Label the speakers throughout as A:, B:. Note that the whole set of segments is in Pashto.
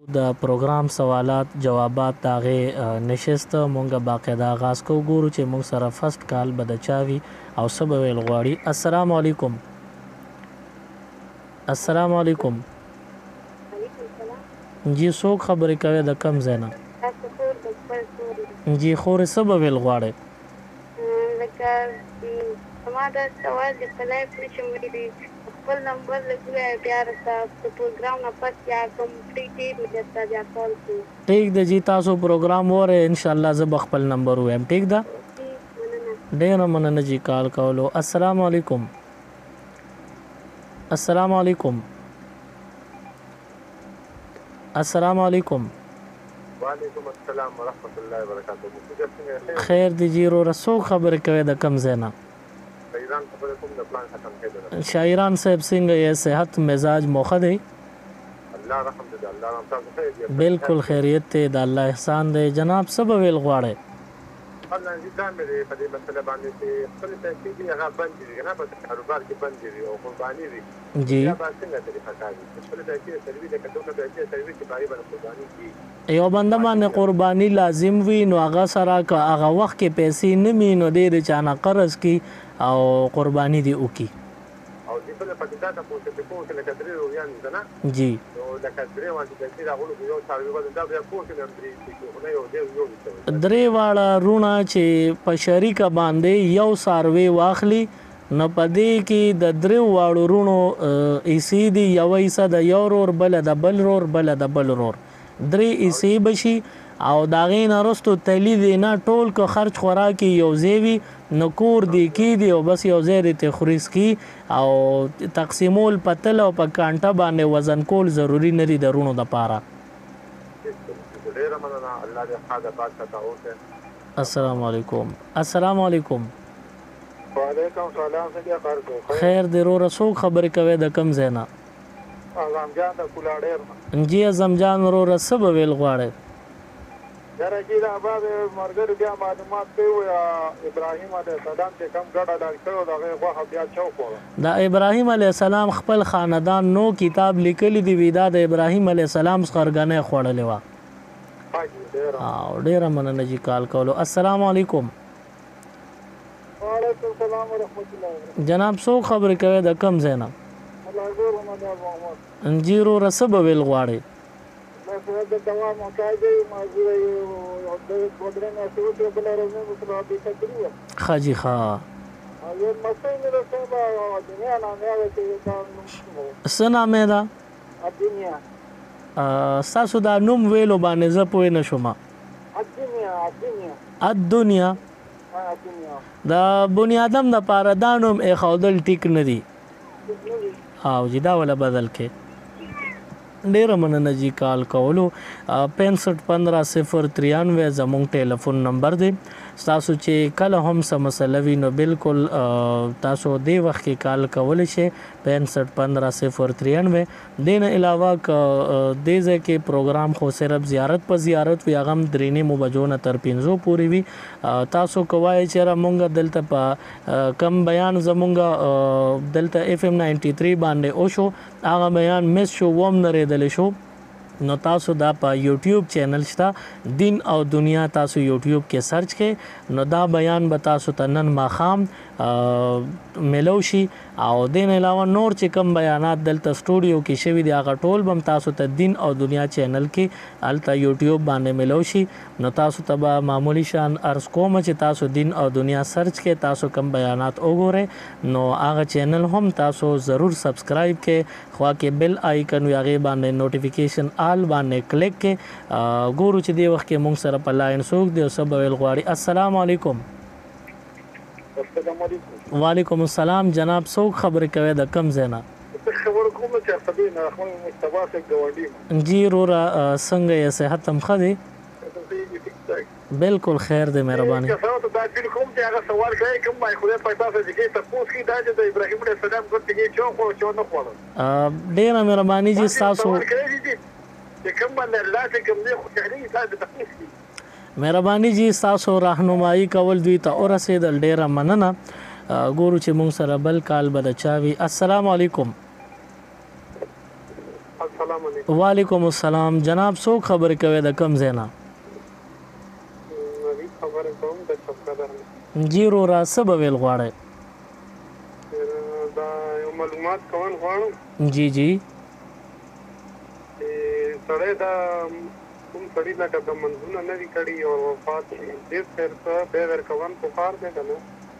A: د پروګرام سوالات جوابات داغه نشست مونږه باقاعده آغاز کو ګورو چې مونږ سره فرست کال بد چاوي او سبب ویل غواړي. السلام علیکم. السلام علیکم. جی څوک خبرې کوي د کم زینا؟ جی خور سبب ویل غواړي.
B: لکه ما دا سوال د فلایف نشم ویلي خپل نمبر لګوي بیا راځه پروګرام نه پس یا کمپلیټ مې بیا کال کوم.
A: ٹھیک ده جی تاسو پروګرام وره ان شاء الله زه خپل نمبر وایم. ٹھیک ده ډېر مننه جی کال کولو. السلام علیکم. السلام علیکم. السلام علیکم.
C: وعلیکم السلام ورحمۃ اللہ وبرکاتہ.
A: خیر دی جی رو رسو خبر کوي د کم زینا؟
C: شاعران خبر کوم د پلان ختم کېدل.
A: شاعران صاحب څنګه یې صحت مزاج موخه دی؟
C: الله رحم دې الله رحم تاسو ته.
A: بالکل خیریت ته د الله احسان دی. جناب سبب ویل غواړي.
C: الله دې دا مې په دې مسله باندې چې خپل پیسې دي هغه بند دي نه په کاروبار کې بند دي او قرباني دي.
A: جی
C: دا څنګه طریقه کوي خپل پیسې سروي د کډو نه پیسې سروي چې بای باندې قرباني کی
A: یو بنده باندې قرباني لازم وي نو هغه سره که هغه وخت کې پیسې نه مي نو ډېر چانه قرض کی او قرباني دی وکي
C: او دې په پاتې دا په څه په څه لکه درې رویان نه
A: جی
C: نو لکه درې باندې د دې راغلو یو څاروي باندې دا بیا پوښتنه هم درې چې یو دې
A: درې واړه رونه چې په شریکه باندې یو ساروي واخلي نو پدې کې د درې واړو رونو ایسی دی یو ایسه د یو رور بل د بل رور بل د بل رور درې ایسی بشي او داغې نه رستو تلی دی نه ټول که خرچ خوراکي یو زیوي نو کور دی کی دی او بس یو زیر ته خوريس کی او تقسیمول پتل او په کانټه باندې وزن کول ضروری نه دی درونو د پاره. السلام علیکم. السلام علیکم.
C: وعلیکم السلام. څنګه
A: خیر دی رو رسو خبرې کوي د کم زینا؟
C: اعظم جان د کولاډیر.
A: جی اعظم جان رو رسب ویل غواړي.
C: یاره چې دا بعد مرګر بیا معلومات کوي یا ابراهیم علیه السلام چې کم ګډه ډال کړو دا غوښه بیا چوکو
A: دا ابراهیم علیه السلام خپل خاندان نو کتاب لیکلی دی وی دا د ابراهیم علیه السلام څخرګنه خوړلې وا. او ډیر مننه جی کال کولو. السلام علیکم.
C: وعلیکم السلام ورحمۃ اللہ.
A: جناب سو خبر کوي د کم زینا؟ انجیرو رسب ویل غواړي. خاجی خا سنا مې دا ساسو دا نوم ویلو باندې زه پوه نه شوم. الدنیا دا بنیادم د پاره دا نوم اخودل ټیک نه دی او جدا ولا بدل کې ډیر مننه جی کال کولو. 6515 زموږ ټلیفون نمبر دی. تاسو چې کله هم سم مسله وي نو بالکل تاسو دې وخت کې کال کولی شئ 6515 دین علاوه دې ځکه پروګرام خو صرف زیارت په زیارت وي هغه درینه مو بجو نه تر 500 پورې وي. تاسو کوای چې مونږ دلته په کم بیان زمونږ دلته FM 93 باندې او شو هغه بیان مس شو ووم نه ریدل شو نو تاسو دا په یوټیوب چینل شته دین او دنیا تاسو یوټیوب کې سرچ کې نو دا بیان به تاسو ته نن ماخام ملو شي او دین علاوه نور چې کوم بیانات دلته سټوډیو کې شوي دي هغه ټول بم تاسو ته دین او دنیا چینل کې الته یوټیوب باندې ملو شي نو تاسو ته به معمولی شان ارز کوم چې تاسو دین او دنیا سرچ کې تاسو کوم بیانات وګورئ نو هغه چینل هم تاسو ضرور سبسکرایب کې خوا کې بیل آیکن وي هغه باندې نوټیفیکیشن آل باندې کلیک کې ګورو چې دی وخت کې مونږ سره په لاین سوق دی او سبا ویل غواړي. السلام علیکم.
C: السلام علیکم.
A: وعلیکم السلام. جناب څوک خبرې کوي د کم زینا؟
C: خبر کوم چې خدای نه خپل مصطفی څخه غواړي.
A: جی رورا څنګه یې صحت هم خدي؟ بالکل خیر دی مهرباني.
C: تاسو دا چې کوم چې هغه سوال کوي کوم ما خو په تاسو کې تاسو کې دا چې د ابراهیم علیه السلام کوم چې چوکو نه خوړل.
A: ډیر مهرباني جی تاسو
C: چې کوم باندې الله ته کوم نه خو تحریک تاسو تخصیص
A: مهرباني جی تاسو راهنمایي کول دوی ته اور رسیدل ډیر مننه. ګورو چې مونږ سره بل کال بد چاوي. السلام علیکم.
C: السلام علیکم.
A: وعلیکم السلام جناب څوک خبرې کوي د کم ځای نه؟
C: نوید خبرې کوم د چپقدر نه.
A: جی وروره څه به ویل غواړئ؟
C: دا یو معلومات کول غواړم
A: جی جی
C: چې سړی دا کوم سړي لکه د منځونه نه وي کړي او وفات شي ډېر خیر څه بیا ورکول پکار دی که نه؟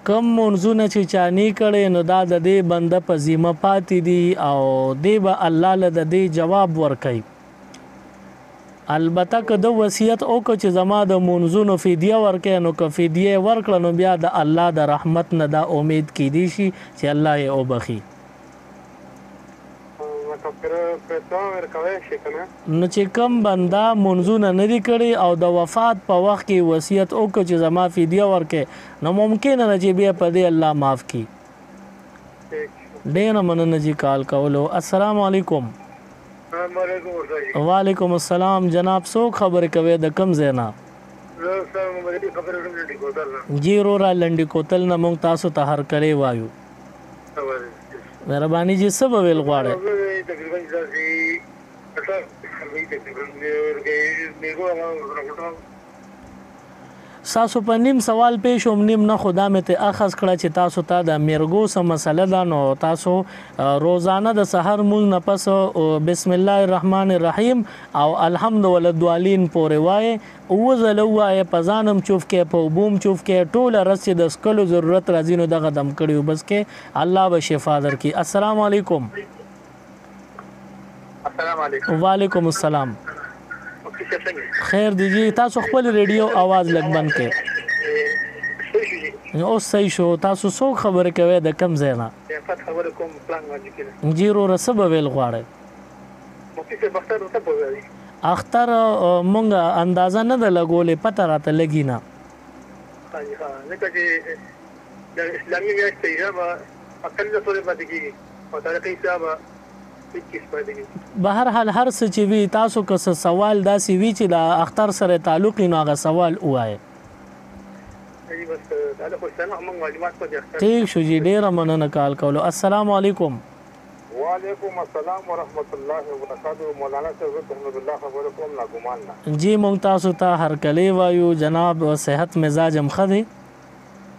A: کم منځونه چې چا نه کړی نو دا د دې بنده په ذمه پاتې دي او دی به الله له د دې جواب ورکوي. البته که د وصیت وکړو چې زما د منځونو فدیه ورکړي نو که فدیه ورکړه نو بیا د الله د رحمت نه دا امید کیدی شي چې الله یې وبخي. نو چې کم بنده منځونه نه دي کړي او د وفات په وخت کې وصیت وکړو چې زما فدیه ورکړي نو ممکن نه چې بیا په دې الله معاف کړي. ډېره مننه چې کال کولو. السلام علیکم. وعلیکم السلام جناب څوک خبرې کوي د کم ځای نه؟ جی وروره لنډي کوتل نه موږ تاسو ته هرکلی وایو. مهرباني جی څه به ویل غواړئ؟ تاسو په نیم سوال پیش هم نیم نه خدا مې ته اخذ کړه چې تاسو ته د میرګو څه مسله ده نو تاسو روزانه د سحر مونږ نه پس بسم الله الرحمن الرحیم او الحمد وللدوالین پورې وایي اوه ځله ووایه په ځانم چوف کې په اوبوم چوف کې ټوله رس چې د څکلو ضرورت راځي نو دغه دم کړي بس کې الله به شفا درکړي. السلام علیکم. وعلیکم السلام. خیر دی جی تاسو خپل ریډیو आवाज لږ بند کړئ. اوس صحیح شو. تاسو څوک خبرې کوي د کم ځای نه؟ جی وروره څه به ویل غواړئ؟ اختر مونږ اندازه نه ده لګولې پته راته لګي نه. بهر حال هر څه چې وي تاسو که څه سوال داسې وي چې د اختر سره تعلق نو هغه سوال ووایه. ٹھیک شو جی ډیره مننه کال کولو. السلام علیکم.
C: وعلیکم السلام ورحمۃ اللہ وبرکاتہ. مولانا صاحب احمد الله خبرې کوم ناګمان نه.
A: جی مونږ تاسو ته هرکلی وایو جناب صحت مزاج هم ښه دی؟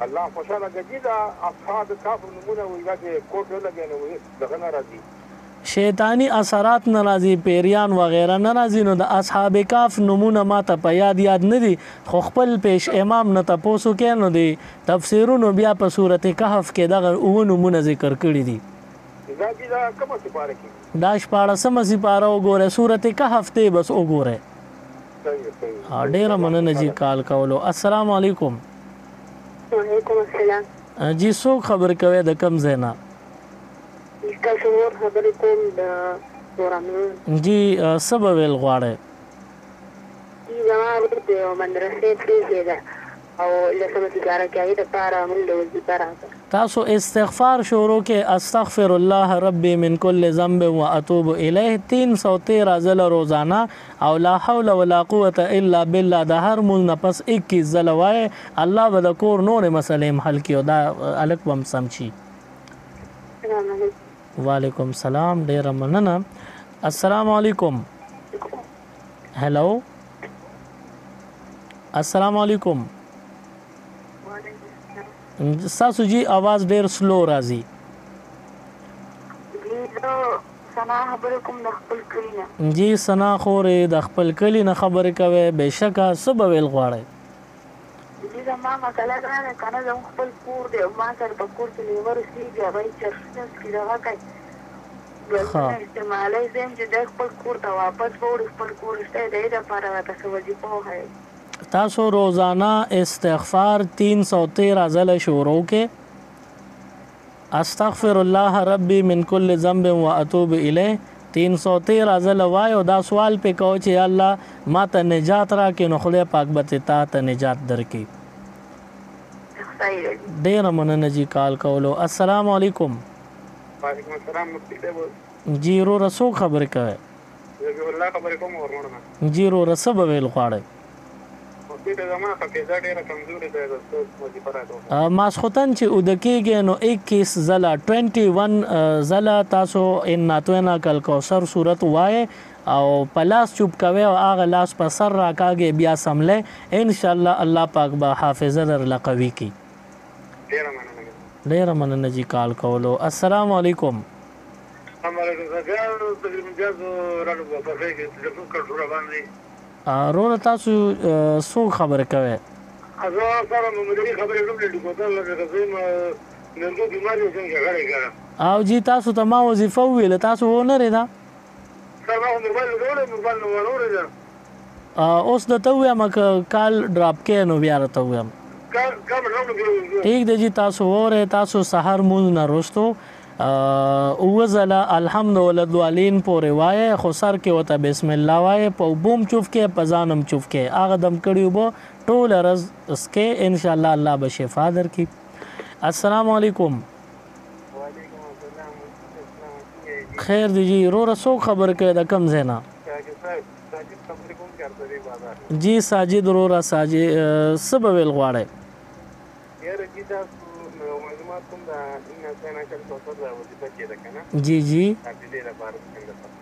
C: الله خوشاله کړي. دا اصحاب کاف نمونه ویل چې کوټ لګي نو دغه ناراضي
A: شیطانی اثرات ناراضي پیریان وغیرہ ناراضي نو د اصحاب کاف نمونه ماته په یاد نه دي خو خپل پیش امام نه تاسو کې نو دي تفسیرونو بیا په سورته کهف کې دغه او نمونه ذکر کړی دي.
C: دا کومه سپاره کې
A: دا شپاړسمه سپاره وګوره سورته کهف ته بس وګوره. ډیره مننه جی کال کولو. السلام علیکم.
B: وعلیکم السلام.
A: جی څوک خبر کوي د کم ځای نه؟
B: تاسو ور خبرې کوم د ورامین.
A: جی څه به ویل غواړئ؟
B: زما د مدرسې فیس ده او لسمه تجاره کوي د پاره موږ د وظیفه راځه.
A: تاسو استغفار شروع کې استغفر الله ربي من كل ذنب واتوب الیه 313 ځله روزانه او لا حول ولا قوه الا بالله د هر مون نفس 21 ځله وای الله به د کور نور مسلې حل کیو دا الک بم سمچی. وعلیکم السلام ډیره مننه. السلام علیکم. هلو السلام علیکم. ساسو جی आवाज ډیر سلو راځي. جی سنا خورې د خپل کلی نه خبرې کوي بهشکه څه به ویل غواړئ؟
B: جی زما مسله دا ده کنه زموږ خپل کور دی او ما سره په کور کې لیور اوسېږي هغه یې چرسونه څکي دغه کوي ګلونه استعمالوي زه یم چې دی خپل کور ته واپس به وړي خپل کور شته د دې دپاره راته څه وظیفه وښایي.
A: تاسو روزانه استغفار 313 ځله شروع کې استغفر الله ربي من كل ذنب واتوب الیه 313 ځله وای او دا سوال په کو چې الله ما ته نجات راکې نو خدای پاک به ته نجات درکې. ډیر مننه جی کال کولو. السلام علیکم.
C: وعلیکم السلام.
A: جی رو رسو خبرې کوي.
C: الله خبرې کوم ورمنه.
A: جی رو رسو به ویل غواړي.
C: بیټه زما حافظه ډېره کمزورې ده د استاد وظیفه راته
A: ماسخوتن چې اوده کېږي نو 21 ځله 21 ځله تاسو ان ناتوینا کل کوثر صورت وایي او په لاس چوپ کوي او هغه لاس په سر راکاږي بیا سملی انشاءالله الله پاک به حافظه درله قوي کړي. ډېره مننه جي کال کولو. السلام علیکم. روره تاسو څوک خبرې کوئ؟ او جی تاسو ته ما وظیفه وویله تاسو ونه رېده اوس درته ووایم که کال ډراپ کې نو بیا راته ووایم ټیک دی جی تاسو وورئ تاسو سهار مونځ نه وروستو اوه ځله الحمد ولدوالین پورې وایې خو سر کې ورته بسم الله وایې په اوبو هم چوف کې په ځان هم چوف کې هغه دم کړي اوبه ټوله ورځ څکې انشاءالله الله به شفا درکړي. السلام علیکم. خیر دی جی روره څوک خبرې کوي د کوم ځای نه؟ جی ساجد روره ساجد څه به ویل غواړئ؟ جی جی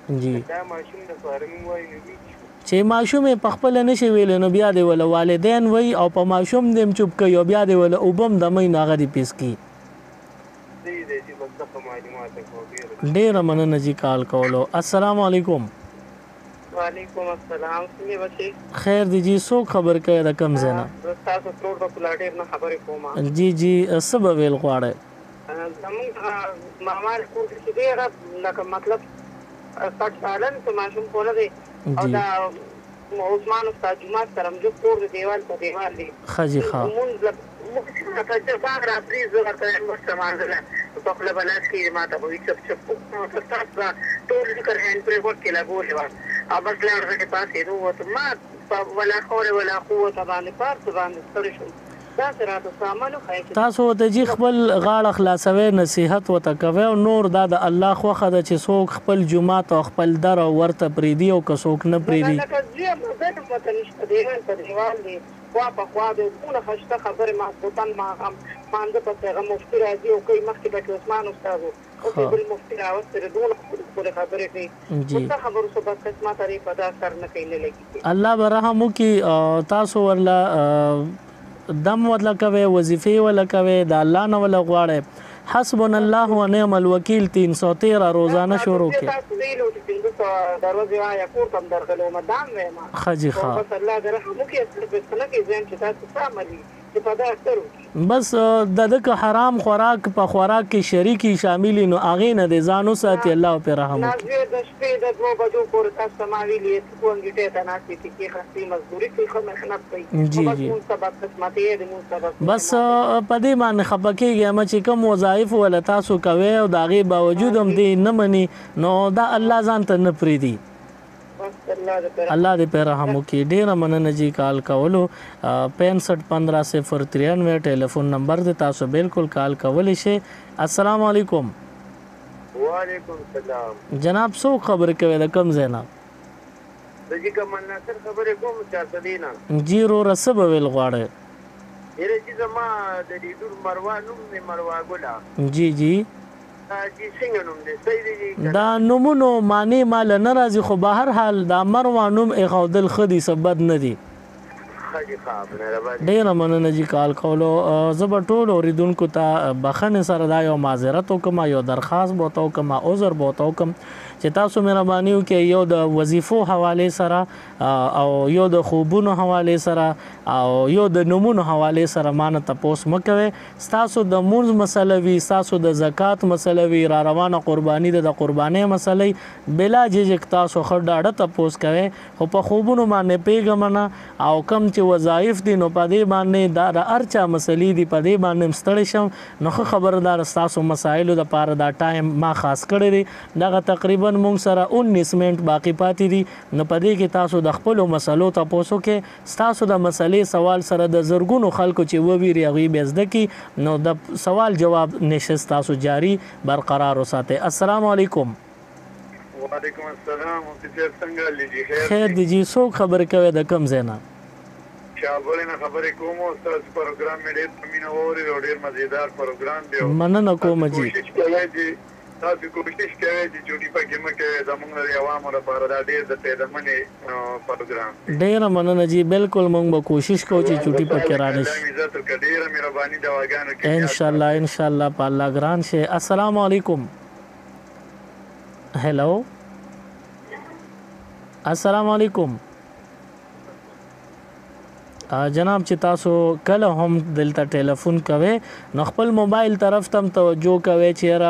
A: جی چې ماشوم په خپل نشي ویل نو بیا دی ول والدین وای او په ماشوم دیم چوپ کوي او بیا دی ول وبم د مې ناغه دی پیس کی. ډیره مننه جی کال کولو. السلام علیکم.
D: وعلیکم السلام. څنګه بچي؟
A: خیر دی جی څوک خبر کوي د کم زنه؟
D: تاسو ټول په پلاټیر نه خبرې کوم.
A: جی جی څه به ویل غواړئ؟
D: زمونږ معمار کور کې ډېره لکه مطلب 60 سالن ته ماشوم کوله دی او دا عثمان استاد جمعه سره موږ کور د دیوال په دیوال دی
A: خجی ښه
D: مونږ چې باغ راځي زه ورته مستمانځله په خپل بلاس کې ماته وایي چې تاسو ټول ذکر هند پر وخت کې لګولې و او بس لاره کې پاسې دوه ما ولا حول ولا قوه باندې پارت باندې ستړي شو.
A: تاسو ته جی خپل غاړه خلاصوي نصيحت وته کوي او نور دا د الله خوخه د چې څوک خپل جمعه او خپل در او ورته پریدي او که څوک نه پریدي خوا په خوا د ټول خشته خبره ما کوتن ما هم مانده په هغه مفتی راځي او کوي مخکې به عثمان استاد او بل مفتی راوستره دونه خبره کوي څه خبرو څه بس ما تعریف ادا سر نه کوي لګي الله برحم کی تاسو ورلا دم ورلا کوي وظیفه ولا کوي د الله نه ولا غواړي حسبنا الله ونعم الوکیل 313 روزانه شروع کې خجی ښه بس دغه حرام خوراک په خوراک کې شریکی شامل نو اغه نه د ځانو ساتي الله په رحم وکړي
D: د شپې د 2 بجو پورې تاسو سماویلې کوونګټه ته ناشې کې خاصي مزدوري کوي خو مخنت کوي
A: بس په دې باندې خپکیږي چې کوم وظایف ول تاسو کوي او داغه باوجود هم دې نه مني نو دا الله ځان ته نه پریدي الله دې په رحم وکړي. ډیره مننه جی کال کولو 651593 ټلیفون نمبر دې تاسو بالکل کال کولی شئ. السلام علیکم.
C: وعلیکم السلام.
A: جناب څوک خبرې کوي د کوم ځای نه؟
C: دغه کوم ناصر خبرې کوم چارته دینا
A: جی رو رسب ویل غواړي
C: یره چې زما د دې دور مروه نوم نه مروه ګلا
A: جی جی
C: جی څنګه نوم دې صحیح دی
A: دا نومونو معنی مال ناراضي خو به هر حال دا مروه نوم اخودل خدي سبد نه دی ډیره مننه جی کال کولو. زبر ټول اوریدونکو ته بخنه سره دا یو معذرت وکم یو درخواست بوته وکم عذر بوته وکم چې تاسو مهرباني وکړئ یو د وظیفو حواله سره او یو د خوبونو حواله سره او یو د نمونو حواله سره مان ته پوس مکوي تاسو د مونږ مسله وی تاسو د زکات مسله وی را روانه قرباني د قرباني مسلې بلا جج تاسو خړډاړه ته پوس کوي خو په خوبونو باندې پیغمنه او کم چې وظایف دي نو په دې باندې دا ارچا مسلې دي په دې باندې مستړی شم نو خبردار تاسو مسایلو د پاره دا ټایم ما خاص کړی دی دغه تقریبا مونږ سره 19 منټ باقی پاتې دي نو په دې کې تاسو د خپل مسلو تاسو کې تاسو د مسلې سوال سره د زرګونو خلکو چې وویری غوي بزده کی نو د سوال جواب نشست تاسو جاری برقرار وساتئ. السلام علیکم.
C: وعلیکم السلام. څنګه لږی
A: خیر دی جی څوک خبر کوي د کم زینا؟
C: شابل نه خبرې کوم او تاسو پروګرام مې ډېر مینه اوري او ډېر مزیدار پروګرام دی
A: مننه کوم جی
C: کوشش کوئ چې چوټي پکې مکه زموږ د عوامو لپاره دا ډېر د پیدمنې پروګرام
A: ډېر مننه جی بالکل موږ به کوشش کوو چې چوټي پکې رانشي
C: عزت وکړه ډېره مهرباني دواګانو کې
A: ان شاء الله په الله ګران شي السلام علیکم هلو السلام علیکم جناب چې تاسو کله هم دلته ټلیفون کوئ نو خپل موبایل طرف ته توجه کوئ چې را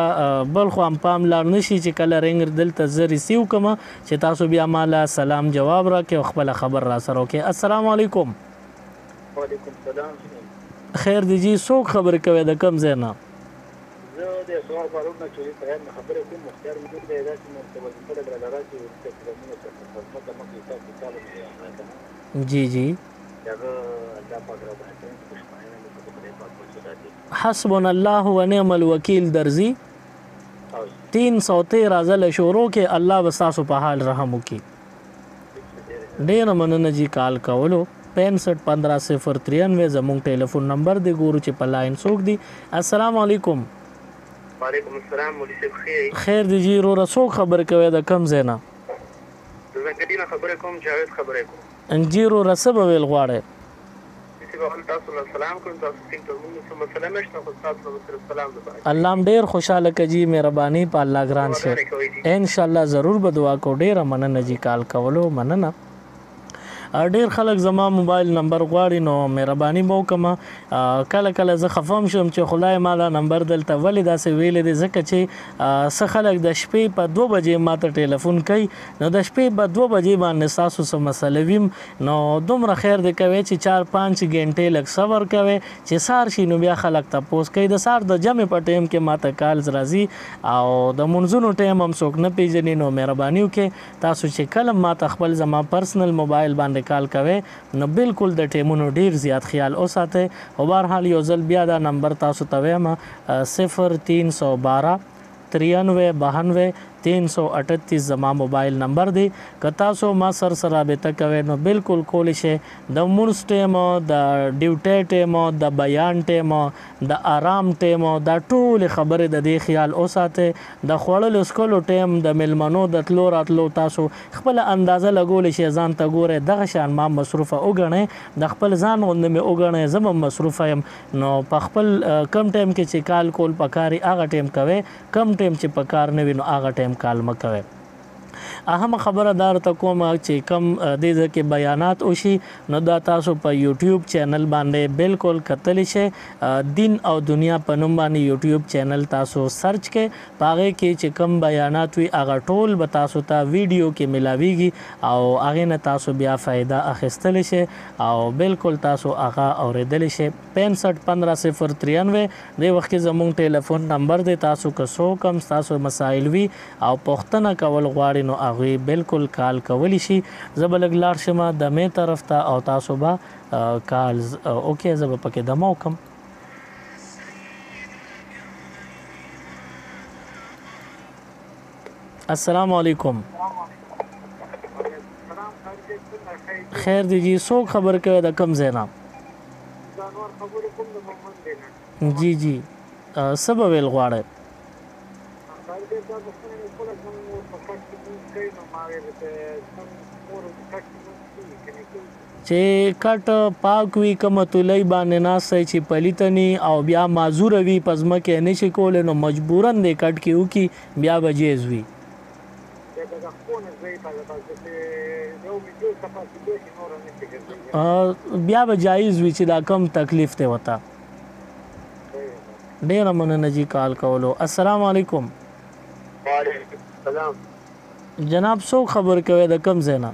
A: بل خو پام لاړ نشي چې کله رنګ دلته زه ریسیو کوم چې تاسو بیا مالا سلام جواب راکړئ او خپل خبر را سره وکړئ السلام علیکم
E: وعلیکم السلام
A: خیر دی جی څوک خبرې کوي د کوم ځای نه
E: زه د سوال فاروق نه چې په خبره کوم مختار موجود دی دا چې مرتبه په درجه کې
A: جی جی حسبنا الله ونعم الوکیل درځي 313 ځله شروع کې الله به تاسو په حال رحم وکړي ډېر مننه جی کال کولو 651593 زموږ ټلیفون نمبر دی ګورو چې په لاین څوک دی السلام علیکم
E: وعلیکم السلام مولوی صاحب
A: خیر دی جی رو څوک خبر کوي د کم ځای نه
E: زه کډینه خبره کوم جاوید خبره کوم
A: انجیرو رسب ویل غواړي
E: تاسو سلام کوم تاسو څنګه موږ مسله مشته خو تاسو سلام
A: الله ډیر خوشاله کجی مهرباني په الله ګران شه ان شاء الله ضرور به دعا کو ډیر مننه جی کال کولو مننه ډیر خلک زما موبایل نمبر غواړي نو مهرباني مو کوم کله کله زه خفم شم چې خدای ما دا نمبر دلته ولې داسې ویلې دي ځکه چې څه خلک د شپې په 2 بجې ماته ټلیفون کوي نو د شپې په 2 بجې باندې تاسو سم مسله ویم نو دومره خیر دی کوي چې 4-5 غنټې لږ صبر کوي چې سار شي نو بیا خلک تاسو کوي د سار د جمع په ټیم کې ماته کالز راځي او د منځونو ټیم هم څوک نه پیژني نو مهرباني وکړئ تاسو چې کله ماته خپل زما پرسنل موبایل باندې کال کوي نو بالکل د ټیمونو ډیر زیات خیال اوساته او بهرحال یو ځل بیا دا نمبر تاسو ته وایم 0312 93 338 زما موبایل نمبر دی که تاسو ما سره رابطه کوئ نو بالکل کولی شئ د مونځ ټیم د ډیوټي ټیم د بیان ټیم د آرام ټیم دا ټول خبرې د دې خیال اوساته د خوړلو اسکولو ټیم د ملمنو د تلو راتلو تاسو خپل اندازه لګولی شئ ځان ته ګوره دغه شان ما مصروفه وګڼئ د خپل ځان غوندې مې وګڼئ زه هم مصروفه یم نو په خپل کم ټیم کې چې کال کول پکاري هغه ټیم کوئ کم ټیم چې پکار نه وي نو هغه ټیم کال مکوي اهم خبره دار ته کوم چې کم د دې کې بیانات وشي نو دا تاسو په یوټیوب چینل باندې بالکل کتلی شي دین او دنیا په نوم باندې یوټیوب چینل تاسو سرچ کې پاغه کې چې کم بیانات وي هغه ټول به تاسو ته ویډیو کې ملاويږي او هغه نه تاسو بیا فائدہ اخیستل شي او بالکل تاسو هغه اوریدل شي 651593 د وخت زموږ ټلیفون نمبر دی تاسو که سو کم تاسو مسائل وي او پوښتنه کول غواړئ نو هغه بالکل کال کولی شي زبلګ لار شمه د می طرف ته او تاسو به کالز اوکے زب پکې دمو کم السلام علیکم خیر دی جی سو خبر کوي د کم زینا جی جی سبب ویل غواړي چې کټ پاک وی کوم تلای باندې ناسای چې پلیتنی او بیا معذور وی پزما کې نشي کول نو مجبورن دې کټ کیو کی بیا بجیز وی بیا به جایز وی چې دا کم تکلیف ته وتا ډیر مننه جی کال کولو السلام علیکم
E: وعلیکم السلام
A: جناب سو خبر کوي د کم زینا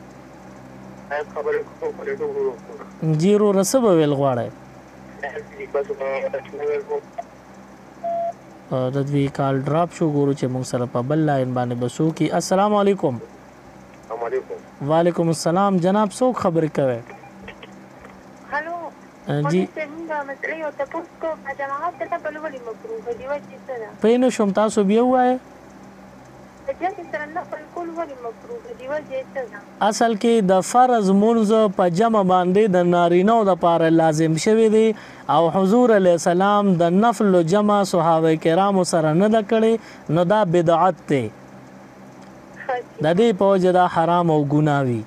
A: جیرو رسب ویل غواړي د دوی کال ډراپ شو ګورو چې موږ سره په بل لاین باندې بسو کی السلام علیکم وعلیکم السلام جناب سو خبر کوي
B: هلو
A: جی پینو شم تاسو بیا وای اصل کې د فرض منځ په جمع باندې د نارینو د پاره لازم شوی دی او حضور علی السلام د نفل جمع صحابه کرام سره نه د کړي نو دا بدعت دی د دې په وجه دا حرام او ګناه وي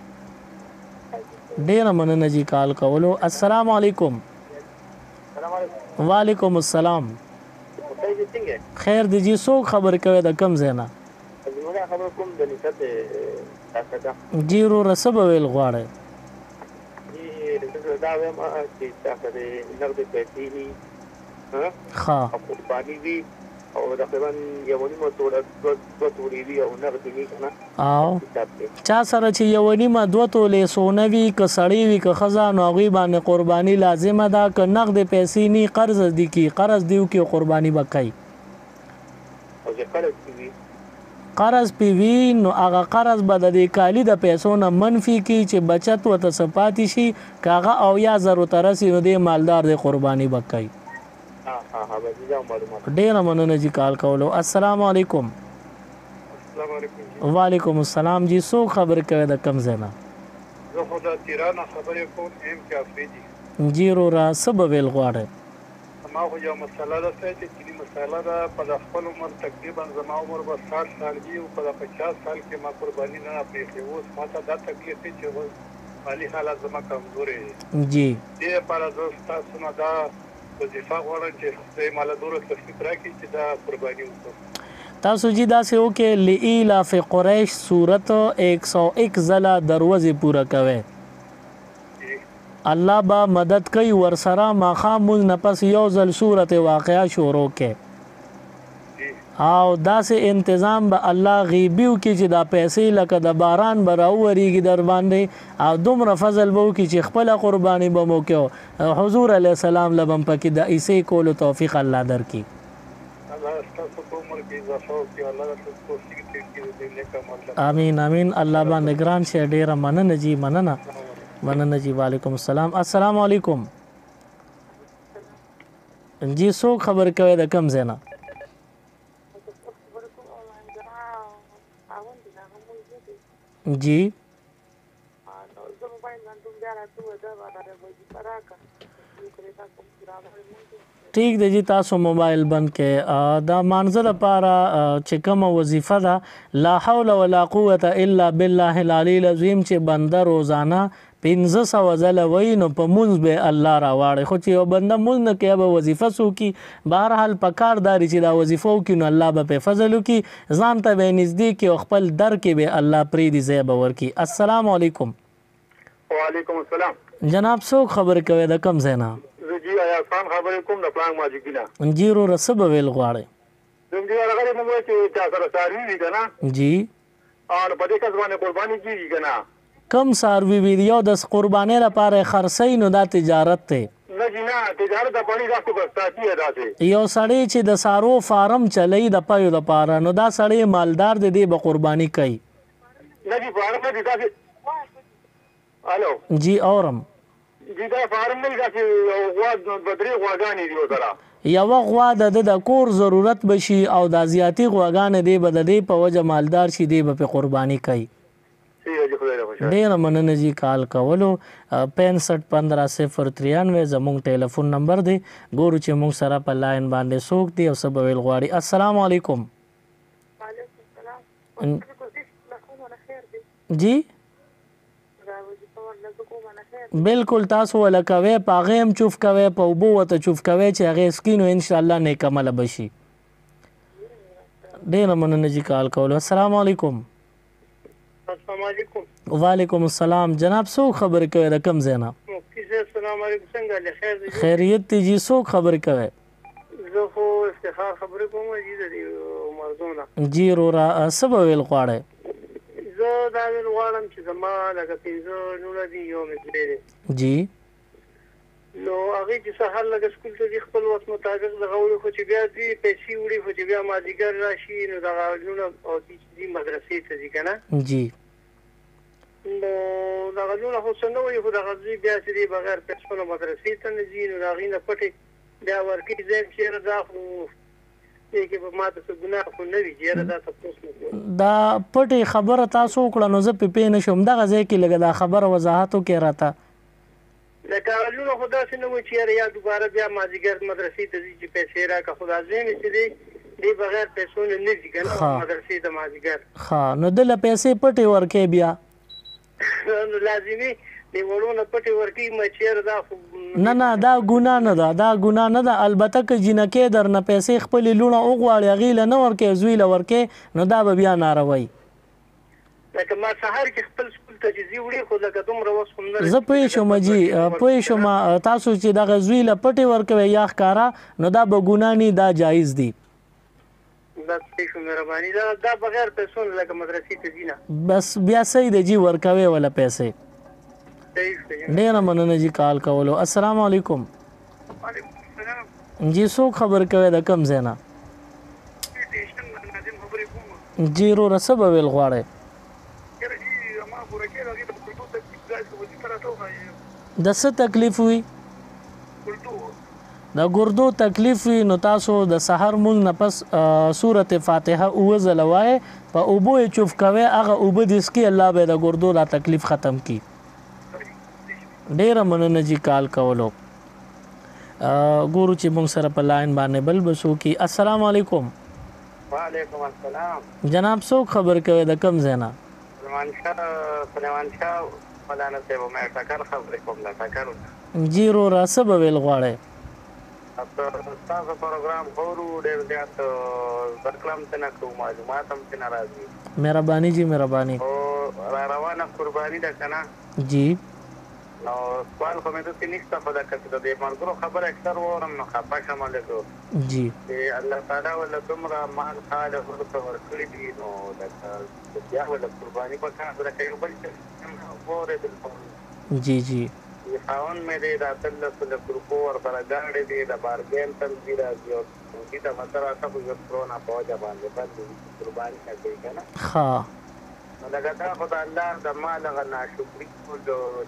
A: ډیر مننه جی کال کولو السلام علیکم وعلیکم السلام خیر دی جی څوک خبر کوي د کم زینا
E: خبر کوم د نسبت
A: جی رو رسب ویل غواړي
E: دا وایم چې تاسو د نقد پیسې دي
A: ها
E: قرباني دي او تقریبا یو نیمه دوه توري وي او نقد دي کنه
A: او چا سره چې یو نیمه دوه تولې سونه وي ک سړی وي ک خزانه غوي باندې قرباني لازمه ده ک نقد پیسې ني قرض دي کی قرض دیو کی قرباني وکای
E: او چې
A: قرض پی وی نو هغه قرض به د کالی د پیسو نه منفي کی چې بچت وته سپاتی شي کاغه او یا زرو ترسي نو د مالدار د قرباني وکای ډیر مننه جی کال کولو السلام علیکم
C: السلام علیکم
A: وعلیکم السلام جی سو خبر کوي د کم زینا
C: زه خو د تیرانه خبرې کوم ایم کې افریدي
A: جی رو را سبب ویل غواړي
C: ما خو یو مسله ده چې دې مسله ده په خپل عمر تقریبا زما عمر به 60 سال دی او په 50 سال کې ما قرباني نه پېښې اوس ما ته دا تکلیف دی چې مالي حالات زما کمزورې
A: جی
C: دې لپاره زه تاسو نه دا وظیفه غواړم چې خدای مال دوره تفصیل راکړي چې دا قرباني وکړم
A: تاسو جی دا سه وکي لئیلا فی قریش صورت 101 زلا دروازه پورا کوي الله با مدد کوي ورسره ماخام نفس یو ځل صورت واقعا شروع کې او داسې انتظام به الله غیبیو کې چې دا پیسې لکه د باران به راوورېږي در باندې او دومره فضل به وکړي چې خپله قرباني به مو کې حضور علیه السلام له به پکې د عیسی کولو توفیق الله درکړي امین امین الله باندې ګران شي ډیره مننه جی مننه جی وعلیکم السلام السلام علیکم جی څوک خبر کوي د کم زینا جی ٹھیک دی جی تاسو موبایل بند کې دا مانزه لپاره چې کوم وظیفه ده لا حول ولا قوه الا بالله العلی العظیم چې بنده روزانه 1500 ځله وای نو په مونږ به الله راواړي خو چې یو بنده مونږ نه کوي به وظیفه سو کی بهرحال پکارداري چې دا وظیفه وکړي نو الله به په فضل وکړي ځان ته به نږدې کې خپل در کې به الله پری دي زیب ورکی السلام علیکم
E: وعلیکم السلام
A: جناب څوک خبر کوي د کم زینا
E: جی آیا خان خبرې کوم د پلان ماجیکینا
A: جی رو رسب ویل غواړي
E: زم دې هغه موږ چې تاسو سره ساری دي کنه
A: جی
E: او په دې کې ځوانه قرباني کیږي کنه
A: کم ساروی ویډیو د قربانې لپاره خرڅې نو دا تجارت ته
E: نه جنا تجارت د پانی راستو بستاتي ادا سي
A: یو سړی چې د سارو فارم چلای د پایو د پاره نو دا سړی مالدار دی به قرباني کوي
E: نه جی فارم دې تاسو الو
A: جی اورم
E: جی دا فارم نه دا چې غوا بدري غواګانی دی وتره
A: یو غوا د کور ضرورت بشي او د زیاتی غواګان دی به د دې په وجه مالدار شي دی به قرباني کوي ډیر مننه جی کال کولو 651593 زموږ ټلیفون نمبر دی ګورو چې موږ سره په لاین باندې څوک دی او سبا ویل غواړي السلام علیکم جی بالکل تاسو ولکوي پاغیم چوف کوي په وبو وته چوف کوي چې هغه سکینو ان شاء الله نیکمل بشي ډیر مننه جی کال کولو السلام علیکم
C: السلام علیکم
A: وعلیکم السلام جناب څوک خبر کوي د کم زینا
C: السلام علیکم څنګه له خیر دي
A: خیریت دی جی څوک خبر کوي
C: زه خو استخار خبرې کوم جی د مرزونه
A: جی رو را سبا ویل غواړي
C: زه دا ویل غواړم چې زما لکه 15 نور دی یو مې
A: جی
C: نو هغه چې سهار لګ سکول ته دی خپل وخت مطابق لغوي خو چې بیا دی پیسې وړي خو چې بیا مازیګر راشي نو دا غوونه او چې مدرسې ته ځي کنه
A: جی
C: نو دا غوونه خو څنګه وي خو دا غوي بیا چې دی بغیر پیسو مدرسې ته نه ځي نو دا غینه پټي بیا ورکی ځم چې رضا خو
E: دې کې به ما ته څه ګناه خو نه وي چې یاره دا تپوس نه کوم.
A: دا پټې خبره تاسو وکړه نو زه پې نه شوم دغه ځای کې لږه دا خبره وضاحت وکړې راته.
E: لکه لونه خو داسې نه وو چې یاره یا دوباره بیا مازدیګر مدرسې ته ځي چې پیسې راکړه، خو دا ځای مې چې دی دی بغیر پیسو نه نه ځي که نه مدرسې ته مازدیګر.
A: ښه نو دله پیسې پټې ورکې بیا
E: نو لازمي د وړو نه پټې ورکوي ما چې یاره دا خو
A: نه دا ګناه نه ده دا ګناه نه ده. البته که جینکې در نه پیسې خپلې لوڼه وغواړي هغې له نه ورکې زوی له ورکې نو دا به بیا ناروی.
E: لکه ما سهار کې خپل سکول ته چې ځي وړي خو لکه دومره وس خو نه
A: زه پوه شوم جي پوه شوم تاسو چې دغه زوی له پټې ورکوي یا ښکاره نو دا به ګناه نه دا جایز دي.
E: دا صحیح شو مهرباني دا بغیر پیسو نه لکه مدرسې ته ځي نه
A: بس بیا صحیح دی جي ورکوي ولا پیسې. ډېره مننه جي کال کولو. السلام علیکم. جی څوک خبر کوي د کوم ځای نه؟ جی وروره څه به ویل غواړئ؟ د څه تکلیف وي؟ د ګردو تکلیف وي نو تاسو د سحر مونږ نه پس سورت فاتحه اوه ځله وایئ په اوبو یې چوف کوئ هغه اوبه دې څکي الله به د ګردو دا تکلیف ختم کړي. ډېره مننه جي کال کولو. ګورو چې مونږ سره په لاین باندې بل به څوک وي. السلام علیکم.
E: وعلیکم السلام.
A: جناب څوک خبر کوي د کوم ځای نه؟
E: سلیمان شاه مولانا صاحب مې ټکر خبرې کوم له ټکر.
A: جی وروره څه به ویل غواړئ؟
E: ستاسو پروګرام خورو ډېر زیات زده کړه هم څه نه کوو معلومات هم څه نه راځي.
A: مهرباني جي مهرباني.
E: او را روانه قرباني ده که نه
A: جی
E: نو سوال خو مې داسې نشته خو لکه چې د دې ملګرو خبره اکثر واورم نو خفه شم لږ
A: جی
E: چې الله تعالی ورله دومره مال خال ورته ورکړي دي نو لکه بیا ورله قرباني پکار ده لکه یو بل چې واورېدل
A: جی جی
E: خاوند مې دی دا اتلس ګروپو ورسره ګاډې دي د بارګین تل دي راځي او دې ته مته راته خو یو کرونا په وجه باندې باندې قرباني کوي که نه
A: ښه
E: نو لکه دا خو د الله د مال هغه ناشکري کول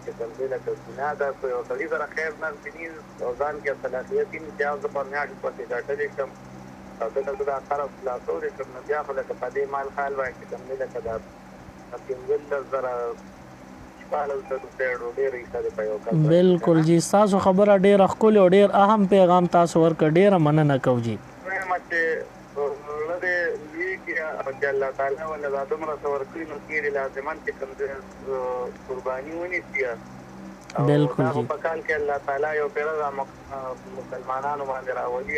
E: چې کوم دی لکه ګناه ده خو یو سړي سره خیر نه ځیني او ځان کې صلاحیت وي چې زه په میاشت پسې ګټلی شم او دلته دا خراب خلاصولی شم نو بیا خو لکه په دې مال خال وایي چې کوم دی لکه دا پنځلس زره
A: بالکل جی تاسو خبره ډیره ښکلې او ډیر اهم پیغام تاسو ورکړ ډیره مننه کوم جی.
E: الله تعالی ولا دا دومره څور کړی نو کېږي لازمان چې کوم قرباني ونیسي.
A: بالکل جی
E: په کال کې الله تعالی یو پیر مسلمانانو باندې راولي.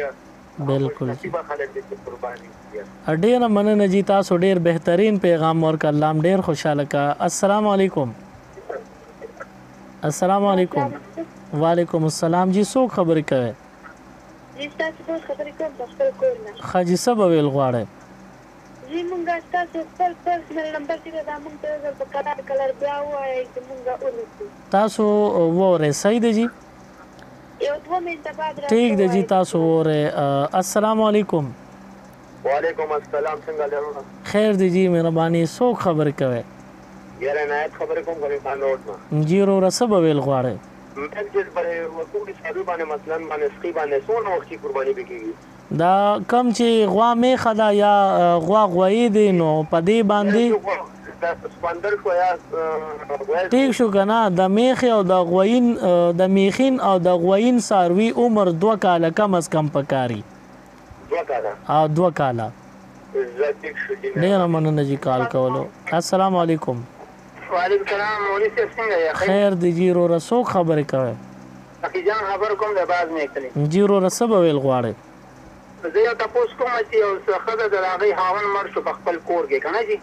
A: بالکل جی
E: خلک دې قرباني کوي.
A: ډیره مننه جی تاسو ډیر بهترین پیغام ورکړ الله ډیر خوشاله کا. السلام علیکم. السلام علیکم. وعلیکم السلام جی څوک خبرې کوي؟
B: جی تاسو خبرې کوم د خپل کور نه.
A: ښه جی څه به ویل غواړئ؟
B: جی مونږه تاسو خپل پرسنل نمبر چې دا مونږ ته په کلر بیا وایي چې مونږه ورسو.
A: تاسو وره صحیح دی جی.
B: یو 2 منټه بعد راځي.
A: ٹھیک دی جی تاسو وره. السلام علیکم.
E: وعلیکم السلام. څنګه لرو؟
A: خیر دی جی مهرباني. څوک خبرې کوي؟
E: یاره نایت خبرې کوم غریب خان روډ نه.
A: جی وروره څه به ویل غواړئ؟
E: چې پر وکولي شادو باندې مثلا باندې سقي باندې څونه وخت قرباني وکړي
A: دا کم چې غوا میخه ده یا غوا غوایي دی نو په دې باندې ټیک شو که نه د میخې او د غوین د میخین او د غوین څاروي عمر 2 کاله کم از کم پکاري.
E: 2 کاله
A: او 2 کاله. ډېره مننه جي کال کولو. السلام علیکم.
E: وعلیکم السلام. مولوي صاحب څنګه یې؟
A: خیر دی جی وروره څوک خبرې کوي؟
E: حقي جان خبر کوم د باز مې کړی.
A: جی وروره څه به ویل غواړئ؟
E: زه یو تپوس کوم چې یو ښځه د هغې خاوند مړ شو په خپل کور کې که نه جي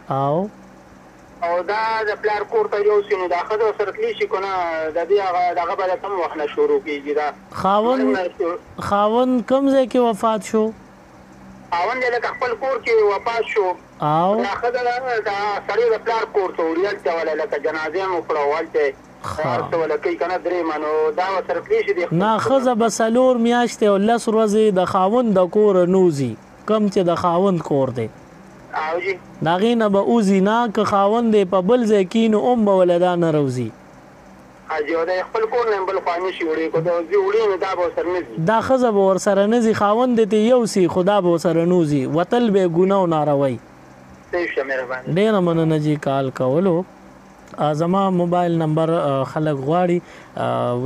A: او
E: دا د پلار کور ته یوسي نو دا ښځه ورسره تللی شي که نه د دې دغه به د کوم وخت نه شروع کېږي دا
A: خاوند کوم ځای کې وفات شو؟
E: خاوند یې لکه خپل کور کې وفات شو
A: او
E: دا ښځه د سړي د پلار کور ته وړي هلته وله لکه جنازې مو کړه او هلته هر څه وله کوي که نه درېیمه نو دا ورسره تللی شي
A: نه ښځه به 4 میاشتې او 10 ورځې د خاوند د کوره نوځي کم چې د خاوند کور دی
E: او جي
A: د هغې نه به اوځي نه که خاوند دی په بل ځای کښېنو هم به وله دا نه روځي.
E: حاجی او د خپل کور نه بل خواني شي وړي کو د زی وړي نه دا به سر نه دي
A: دا خزه به ور سره نه زی خاوند ته یو سی خدا به سره نوزي وتل به ګناه او ناروي
E: صحیح شه مهرباني
A: ډیر مننه جی کال کولو زما موبایل نمبر خلک غواړي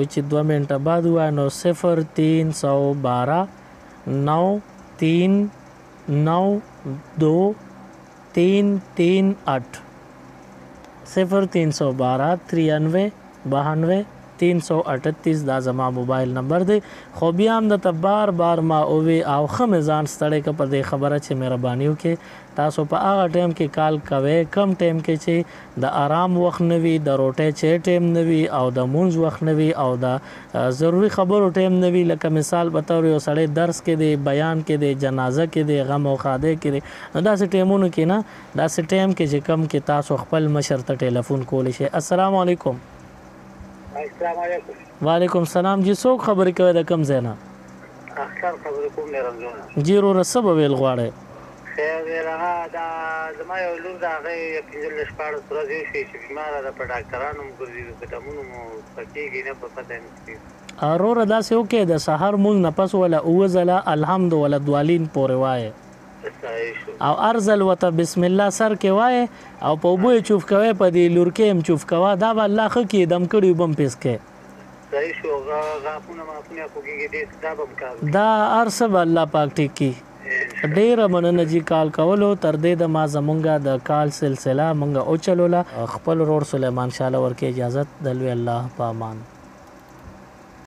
A: وچ 2 منټه بعد وای نو 0312 939 2338 0312 93 92 338 دا زما موبایل نمبر دی خو بیا هم د بار بار ما اووي او خمزان ستړی ک په دې خبره چې مهرباني وکړي تاسو په هغه ټیم کې کال کوي کم ټیم کې چې د آرام وخت نوي د روټي چې ټیم نوي او د مونږ وخت نوي او د ضروری خبرو ټیم نوي لکه مثال به تور یو سړی درس کې دی بیان کې دی جنازه کې دی غم او خاده کې دی نو داسې ټیمونو کې نه داسې ټیم کې چې کم کې تاسو خپل مشر ته ټلیفون کولی شئ السلام علیکم
E: السلام علیکم
A: وعلیکم السلام جی څوک خبرې کوي د کم ځای نه
E: اختر خبرې کوم نه رمضان
A: جی ورور څه به ویل غواړئ
E: خیر دی هغه دا زما یو لور د هغې 15 شپاړس ورځې شوې چې بیماره ده په ډاکټرانو مو ګرځي د قدمونو مو پکېږي نه په پته نه کېږي
A: وروره داسې وکړئ د سهار مونځ نه پس وله اووه ځله الحمد وله دوالین پورې وایې
E: صحیح شو
A: او ارزل وته بسم الله سر کې وایې او په اوبو یې چوف کوئ په دې لورکې هم چوف کوه دا به الله ښه کړي دم کړي اوبه هم پیس کړي
E: صحیح شو غاښونه ماښونه خوږېږي ډېر دا به هم کار وکړي
A: دا هر څه به الله پاک ټیک کړي ډیره مننه جی کال کولو تر دې د ما زمونږه د کال سلسله مونږه او چلوله خپل رور سلیمان شاله ورکې اجازت دلوي الله په امان